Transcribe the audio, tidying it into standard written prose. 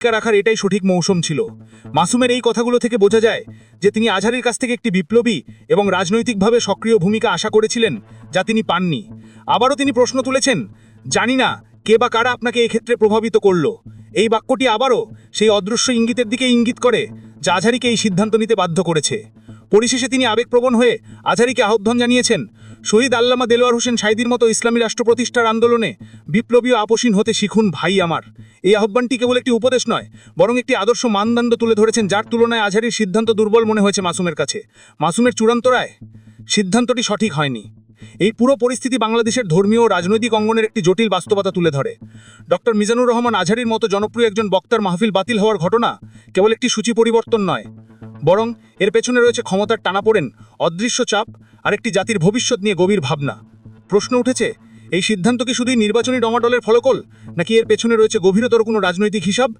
টিক্কা রাখার এটাই সঠিক মৌসুম ছিল। মাসুমের এই কথাগুলো থেকে বোঝা যায় যে তিনি আজহারির কাছ থেকে একটি বিপ্লবী এবং রাজনৈতিকভাবে সক্রিয় ভূমিকা আশা করেছিলেন, যা তিনি পাননি। আবারও তিনি প্রশ্ন তুলেছেন, জানি না কে বা কারা আপনাকে এক্ষেত্রে প্রভাবিত করল। এই বাক্যটি আবারও সেই অদৃশ্য ইঙ্গিতের দিকে ইঙ্গিত করে যা আজহারিকে এই সিদ্ধান্ত নিতে বাধ্য করেছে। পরিশেষে তিনি আবেগপ্রবণ হয়ে আজহারিকে আহ্বান জানিয়েছেন, শহীদ আল্লামা দেলোয়ার হোসেন সাঈদীর মতো ইসলামী রাষ্ট্র প্রতিষ্ঠার আন্দোলনে বিপ্লবী ও আপোষহীন হতে শিখুন ভাই আমার। এই আহ্বানটি কেবল একটি উপদেশ নয়, বরং একটি আদর্শ মানদণ্ড তুলে ধরেছেন, যার তুলনায় আজহারির সিদ্ধান্ত দুর্বল মনে হয়েছে মাসুমের কাছে। মাসুমের চূড়ান্ত রায়, সিদ্ধান্তটি সঠিক হয়নি। এই পুরো পরিস্থিতি বাংলাদেশের ধর্মীয় ও রাজনৈতিক অঙ্গনের একটি জটিল বাস্তবতা তুলে ধরে। ডক্টর মিজানুর রহমান আজহারির মতো জনপ্রিয় একজন বক্তার মাহফিল বাতিল হওয়ার ঘটনা কেবল একটি সূচি পরিবর্তন নয়, বরং এর পেছনে রয়েছে ক্ষমতার টানাপোড়েন, অদৃশ্য চাপ আর একটি জাতির ভবিষ্যৎ নিয়ে গভীর ভাবনা। প্রশ্ন উঠেছে, এই সিদ্ধান্ত কি শুধুই নির্বাচনী ডমাডলের ফলাফল, নাকি এর পেছনে রয়েছে গভীরতর কোনো রাজনৈতিক হিসাব,